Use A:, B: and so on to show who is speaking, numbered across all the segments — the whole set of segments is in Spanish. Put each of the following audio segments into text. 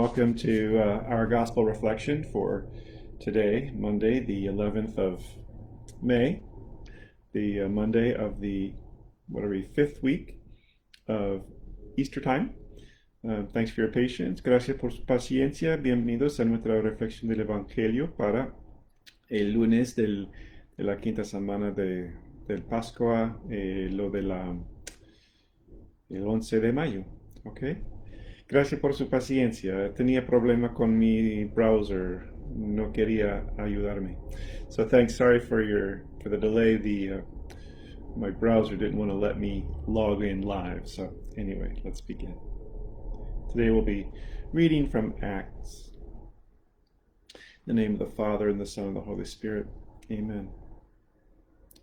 A: welcome to our gospel reflection for today, Monday, the 11th of May, the Monday of the, fifth week of Easter time. Thanks for your patience. Gracias por su paciencia. Bienvenidos a nuestra reflexión del Evangelio para el lunes de la quinta semana del Pascua, el 11 de mayo. ¿Ok? Gracias por su paciencia. Tenía problema con mi browser. No quería ayudarme. So thanks. Sorry for the delay. My browser didn't want to let me log in live. So anyway, let's begin. Today we'll be reading from Acts. In the name of the Father, and the Son, and the Holy Spirit. Amen.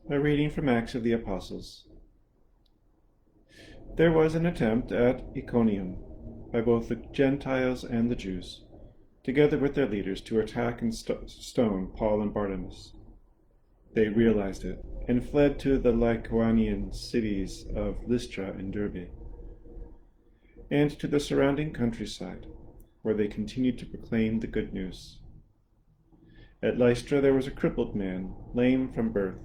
A: A reading from Acts of the Apostles. There was an attempt at Iconium by both the Gentiles and the Jews, together with their leaders, to attack and stone Paul and Barnabas. They realized it and fled to the Lycaonian cities of Lystra and Derbe, and to the surrounding countryside, where they continued to proclaim the good news. At Lystra there was a crippled man, lame from birth,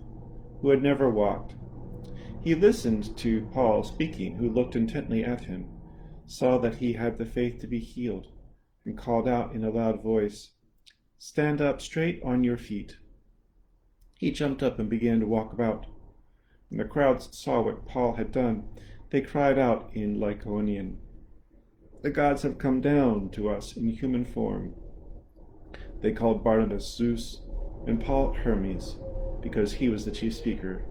A: who had never walked. He listened to Paul speaking, who looked intently at him, saw that he had the faith to be healed, and called out in a loud voice, "Stand up straight on your feet." He jumped up and began to walk about. When the crowds saw what Paul had done, they cried out in Lycaonian, "The gods have come down to us in human form." They called Barnabas Zeus, and Paul Hermes, because he was the chief speaker.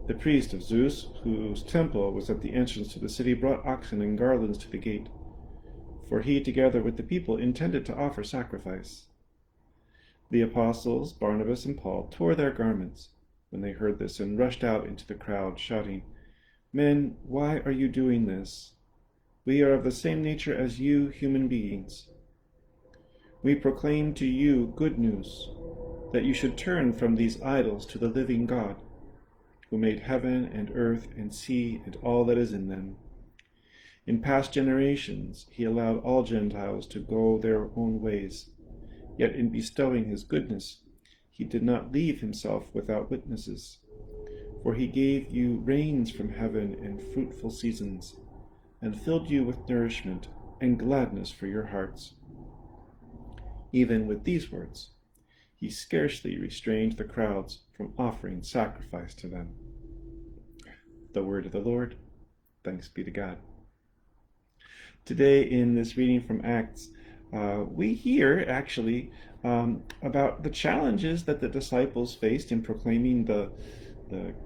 A: The priest of Zeus, whose temple was at the entrance to the city, brought oxen and garlands to the gate, for he, together with the people, intended to offer sacrifice. The apostles, Barnabas and Paul, tore their garments when they heard this and rushed out into the crowd, shouting, "Men, why are you doing this? We are of the same nature as you human beings. We proclaim to you good news, that you should turn from these idols to the living God, who made heaven and earth and sea and all that is in them. In past generations he allowed all Gentiles to go their own ways, yet in bestowing his goodness he did not leave himself without witnesses. For he gave you rains from heaven and fruitful seasons, and filled you with nourishment and gladness for your hearts." Even with these words, he scarcely restrained the crowds from offering sacrifice to them. The word of the Lord. Thanks be to God. Today in this reading from Acts, we hear actually about the challenges that the disciples faced in proclaiming the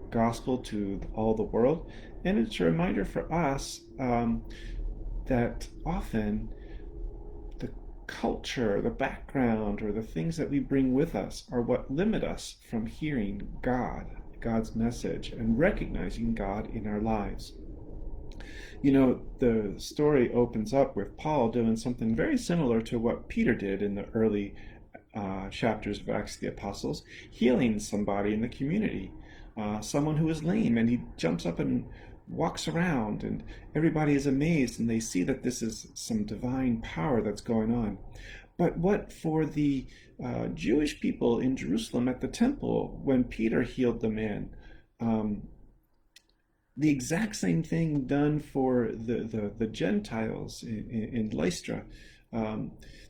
A: gospel to all the world. And it's a reminder for us that often the culture, the background, or the things that we bring with us are what limit us from hearing God's message, and recognizing God in our lives. You know, the story opens up with Paul doing something very similar to what Peter did in the early chapters of Acts of the Apostles, healing somebody in the community, someone who is lame, and he jumps up and walks around, and everybody is amazed, and they see that this is some divine power that's going on. But what for the Jewish people in Jerusalem at the temple, when Peter healed the man, the exact same thing done for the Gentiles in Lystra,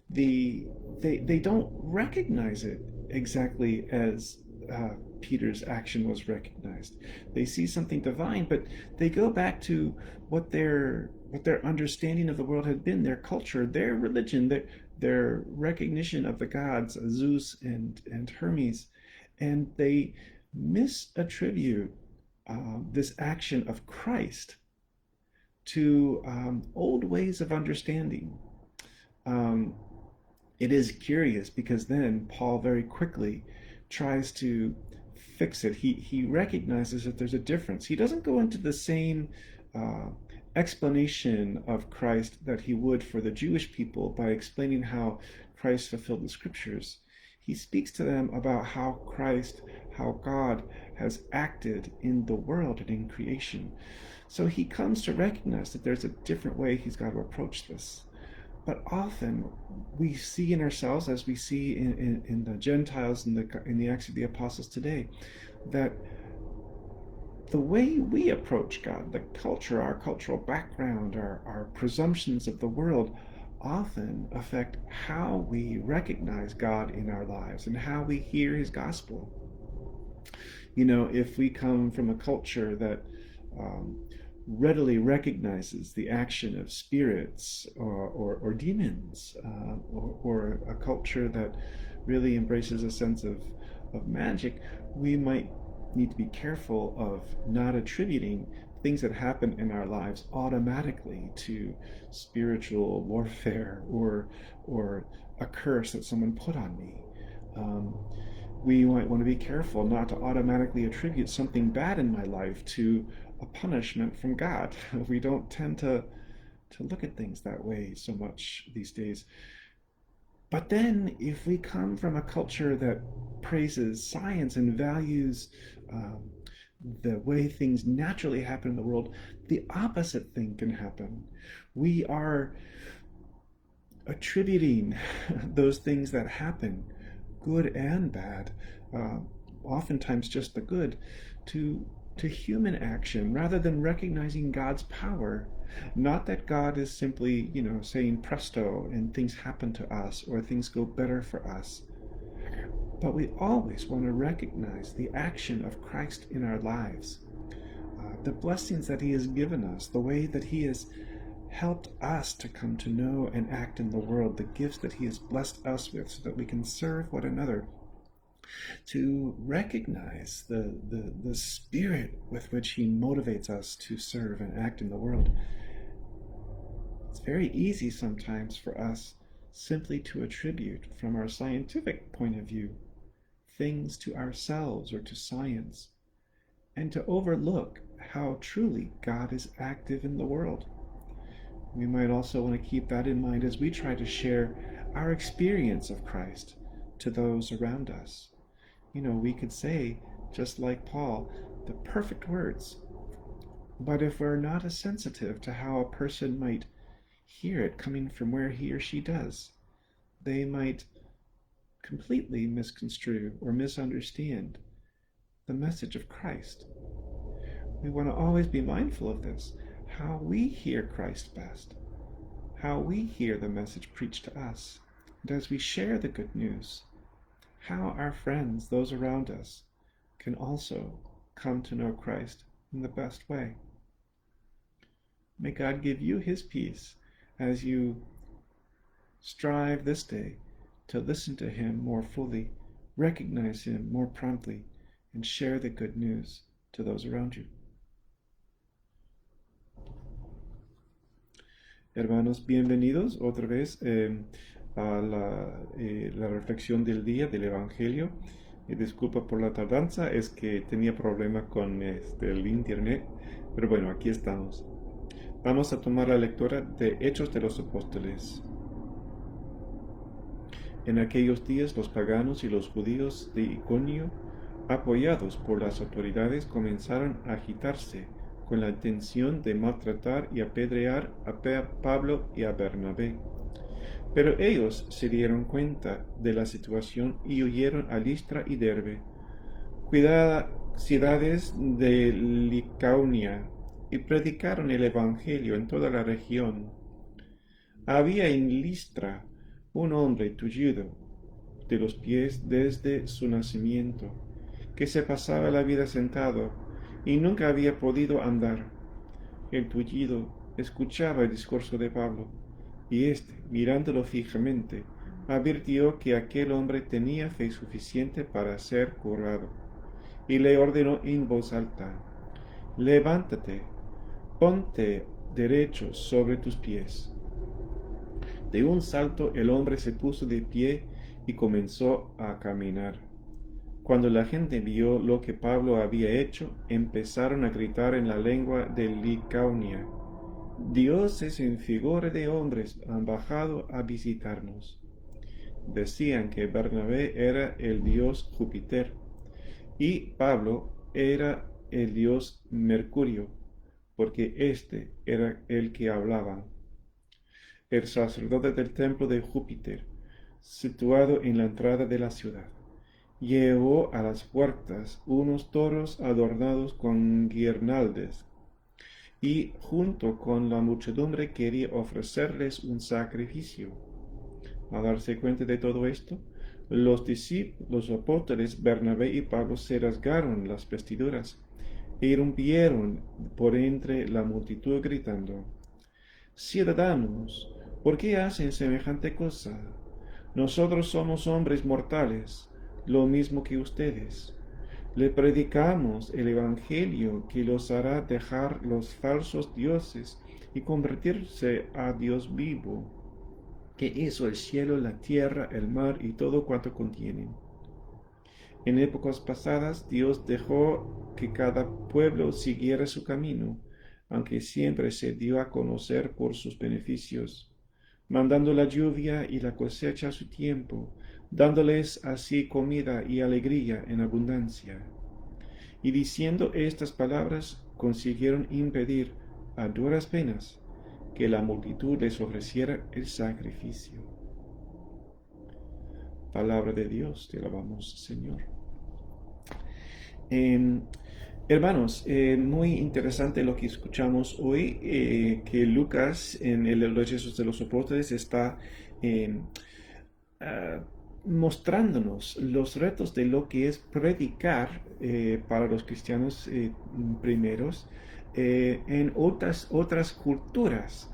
A: they don't recognize it exactly as Peter's action was recognized. They see something divine, but they go back to what their understanding of the world had been, their culture, their religion, their recognition of the gods, Zeus and Hermes, and they misattribute this action of Christ to old ways of understanding. It is curious because then Paul very quickly tries to fix it. He recognizes that there's a difference. He doesn't go into the same explanation of Christ that he would for the Jewish people by explaining how Christ fulfilled the scriptures. He speaks to them about how God has acted in the world and in creation. So he comes to recognize that there's a different way he's got to approach this. But often we see in ourselves, as we see in the Gentiles in the Acts of the Apostles today, that the way we approach God, the culture, our cultural background, our presumptions of the world, often affect how we recognize God in our lives and how we hear his gospel. You know, if we come from a culture that readily recognizes the action of spirits or demons, or a culture that really embraces a sense of magic, we might need to be careful of not attributing things that happen in our lives automatically to spiritual warfare or a curse that someone put on me. We might want to be careful not to automatically attribute something bad in my life to a punishment from God. We don't tend to look at things that way so much these days. But then, if we come from a culture that praises science and values the way things naturally happen in the world, the opposite thing can happen. We are attributing those things that happen, good and bad, oftentimes just the good, to human action rather than recognizing God's power. Not that God is simply, saying presto and things happen to us or things go better for us. But we always want to recognize the action of Christ in our lives, the blessings that he has given us, the way that he has helped us to come to know and act in the world, the gifts that he has blessed us with so that we can serve one another, to recognize the spirit with which he motivates us to serve and act in the world. It's very easy sometimes for us simply to attribute, from our scientific point of view, things to ourselves or to science, and to overlook how truly God is active in the world. We might also want to keep that in mind as we try to share our experience of Christ to those around us. We could say, just like Paul, the perfect words, but if we're not as sensitive to how a person might hear it coming from where he or she does, they might completely misconstrue or misunderstand the message of Christ. We want to always be mindful of this, how we hear Christ best, how we hear the message preached to us, and as we share the good news, how our friends, those around us, can also come to know Christ in the best way. May God give you his peace as you strive this day to listen to him more fully, recognize him more promptly, and share the good news to those around you. Hermanos, bienvenidos otra vez a la reflexión del día del Evangelio. Disculpa por la tardanza, es que tenía problema con el internet, pero bueno, aquí estamos. Vamos a tomar la lectura de Hechos de los Apóstoles. En aquellos días los paganos y los judíos de Iconio, apoyados por las autoridades, comenzaron a agitarse con la intención de maltratar y apedrear a Pablo y a Bernabé. Pero ellos se dieron cuenta de la situación y huyeron a Listra y Derbe, ciudades de Licaonia, y predicaron el Evangelio en toda la región. Había en Listra un hombre tullido de los pies desde su nacimiento, que se pasaba la vida sentado y nunca había podido andar. El tullido escuchaba el discurso de Pablo, y éste, mirándolo fijamente, advirtió que aquel hombre tenía fe suficiente para ser curado, y le ordenó en voz alta: levántate, ponte derecho sobre tus pies. De un salto el hombre se puso de pie y comenzó a caminar. Cuando la gente vio lo que Pablo había hecho, empezaron a gritar en la lengua de Licaonia: dioses en figura de hombres han bajado a visitarnos. Decían que Bernabé era el dios Júpiter y Pablo era el dios Mercurio, porque éste era el que hablaba. el sacerdote del templo de Júpiter, situado en la entrada de la ciudad, llevó a las puertas unos toros adornados con guirnaldas y junto con la muchedumbre quería ofrecerles un sacrificio. Al darse cuenta de todo esto, los apóstoles Bernabé y Pablo se rasgaron las vestiduras e irrumpieron por entre la multitud gritando: Ciudadanos, ¿por qué hacen semejante cosa? Nosotros somos hombres mortales, lo mismo que ustedes. Le predicamos el Evangelio que los hará dejar los falsos dioses y convertirse a Dios vivo, que hizo el cielo, la tierra, el mar y todo cuanto contienen. En épocas pasadas Dios dejó que cada pueblo siguiera su camino, aunque siempre se dio a conocer por sus beneficios, mandando la lluvia y la cosecha a su tiempo, dándoles así comida y alegría en abundancia. Y diciendo estas palabras consiguieron impedir, a duras penas, que la multitud les ofreciera el sacrificio. Palabra de Dios, te alabamos, Señor. Hermanos, muy interesante lo que escuchamos hoy, que Lucas en Los Hechos de los Apóstoles está ah, mostrándonos los retos de lo que es predicar para los cristianos primeros en otras culturas,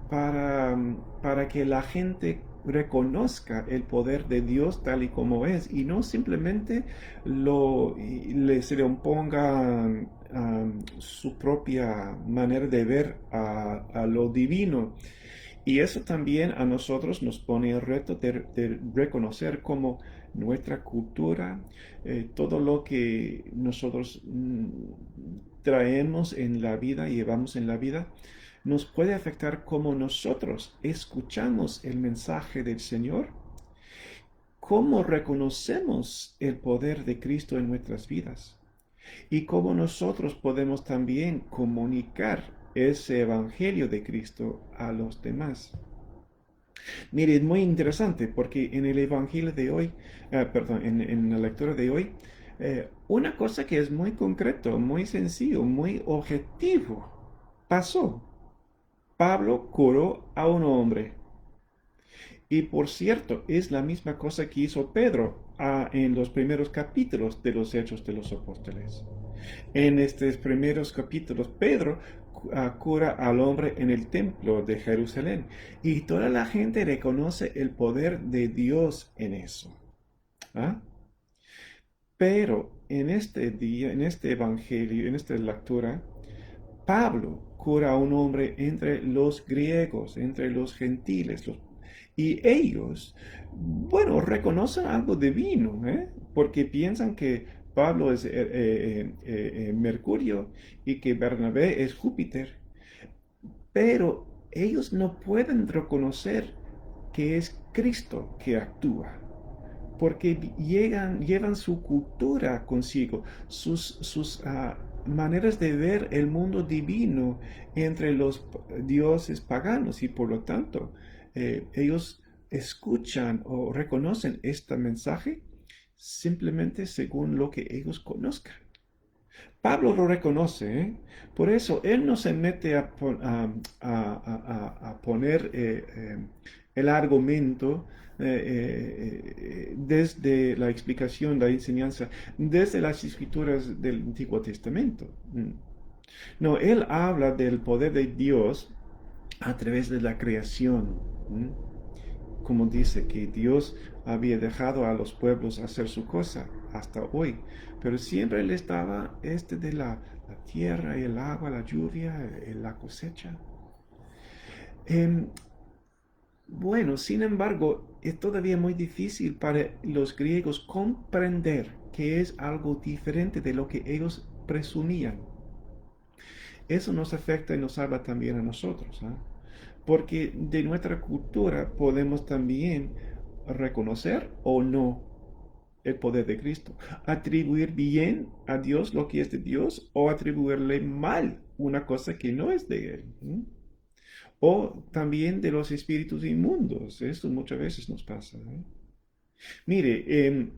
A: para que la gente reconozca el poder de Dios tal y como es y no simplemente se le oponga su propia manera de ver a lo divino. Y eso también a nosotros nos pone el reto de reconocer cómo nuestra cultura, todo lo que nosotros traemos en la vida, llevamos en la vida, nos puede afectar cómo nosotros escuchamos el mensaje del Señor, cómo reconocemos el poder de Cristo en nuestras vidas y cómo nosotros podemos también comunicar ese evangelio de Cristo a los demás. Mire, es muy interesante porque en el evangelio de hoy, perdón, en la lectura de hoy, una cosa que es muy concreto, muy sencillo, muy objetivo, pasó. Pablo curó a un hombre. Y por cierto, es la misma cosa que hizo Pedro en los primeros capítulos de los Hechos de los Apóstoles. En estos primeros capítulos, Pedro cura al hombre en el templo de Jerusalén y toda la gente reconoce el poder de Dios en eso. ¿Ah? Pero en este día, en este evangelio, en esta lectura, Pablo cura a un hombre entre los griegos, entre los gentiles, y ellos, bueno, reconocen algo divino, porque piensan que Pablo es Mercurio y que Bernabé es Júpiter, pero ellos no pueden reconocer que es Cristo que actúa, porque llevan su cultura consigo, sus maneras de ver el mundo divino entre los dioses paganos y por lo tanto ellos escuchan o reconocen este mensaje simplemente según lo que ellos conozcan. Pablo lo reconoce, ¿eh? Por eso él no se mete a poner el argumento desde la explicación, la enseñanza, desde las escrituras del Antiguo Testamento. No, él habla del poder de Dios a través de la creación. Como dice que Dios había dejado a los pueblos hacer su cosa hasta hoy, pero siempre le estaba de la tierra, el agua, la lluvia, la cosecha. Bueno, sin embargo, es todavía muy difícil para los griegos comprender que es algo diferente de lo que ellos presumían. Eso nos afecta y nos salva también a nosotros, ¿eh? Porque de nuestra cultura podemos también reconocer o no el poder de Cristo, atribuir bien a Dios lo que es de Dios o atribuirle mal una cosa que no es de Él. o también de los espíritus inmundos. Esto muchas veces nos pasa, ¿eh? Mire,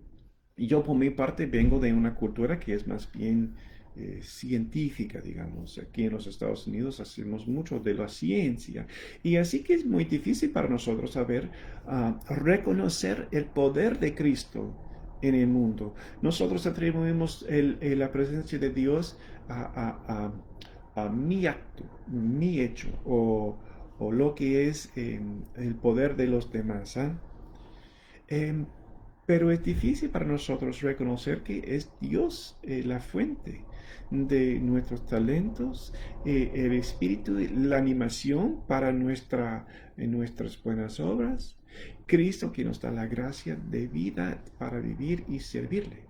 A: yo por mi parte vengo de una cultura que es más bien científica, digamos. Aquí en los Estados Unidos hacemos mucho de la ciencia y así que es muy difícil para nosotros saber reconocer el poder de Cristo en el mundo. Nosotros atribuimos la presencia de Dios a mi acto, mi hecho o lo que es el poder de los demás, ¿ah? Em, pero es difícil para nosotros reconocer que es Dios la fuente de nuestros talentos, el espíritu, la animación para nuestras buenas obras. Cristo que nos da la gracia de vida para vivir y servirle.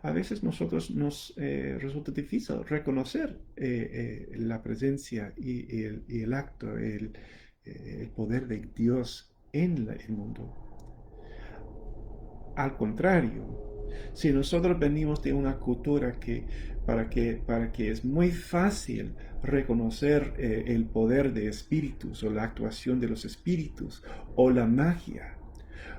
A: A veces nosotros nos resulta difícil reconocer la presencia y el acto, el poder de Dios en el mundo. Al contrario, si nosotros venimos de una cultura para que es muy fácil reconocer el poder de espíritus o la actuación de los espíritus o la magia,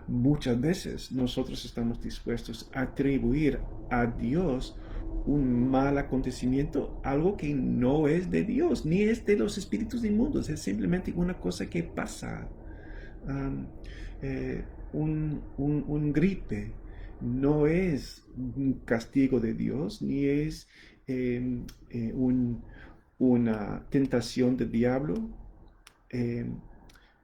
A: muchas veces nosotros estamos dispuestos a atribuir a Dios un mal acontecimiento, algo que no es de Dios, ni es de los espíritus inmundos, es simplemente una cosa que pasa. Um, eh, un gripe no es un castigo de Dios, ni es una tentación del diablo, eh,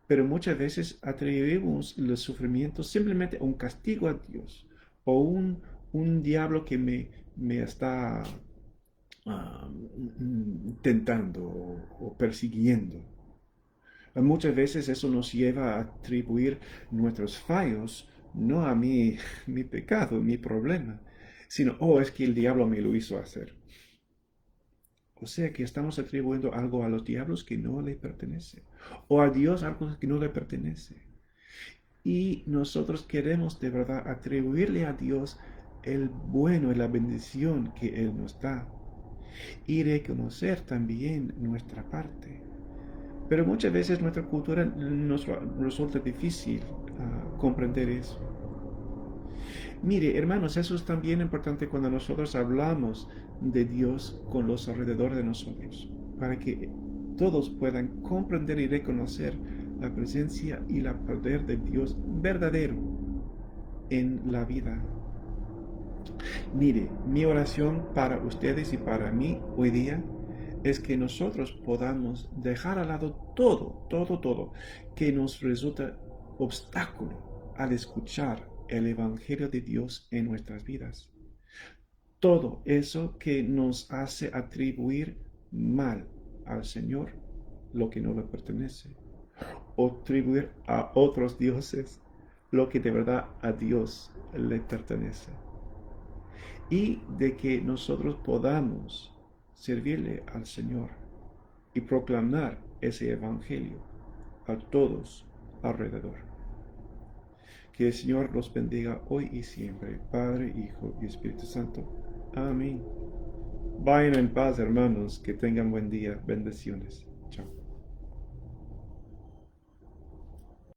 A: pero muchas veces atribuimos los sufrimientos simplemente a un castigo a Dios o un diablo que me está tentando o persiguiendo. Muchas veces eso nos lleva a atribuir nuestros fallos no a mi pecado, mi problema, sino, oh, es que el diablo me lo hizo hacer. O sea que estamos atribuyendo algo a los diablos que no le pertenece, o a Dios algo que no le pertenece. Y nosotros queremos de verdad atribuirle a Dios el bueno y la bendición que Él nos da, y reconocer también nuestra parte. Pero muchas veces nuestra cultura nos resulta difícil comprender eso. Mire, hermanos, eso es también importante cuando nosotros hablamos de Dios con los alrededor de nosotros, para que todos puedan comprender y reconocer la presencia y el poder de Dios verdadero en la vida. Mire, mi oración para ustedes y para mí hoy día es que nosotros podamos dejar al lado todo que nos resulta obstáculo al escuchar el Evangelio de Dios en nuestras vidas. Todo eso que nos hace atribuir mal al Señor lo que no le pertenece, o atribuir a otros dioses lo que de verdad a Dios le pertenece. Y de que nosotros podamos servirle al Señor y proclamar ese evangelio a todos alrededor. Que el Señor los bendiga hoy y siempre, Padre, Hijo y Espíritu Santo. Amén. Vayan en paz, hermanos, que tengan buen día. Bendiciones. Chao.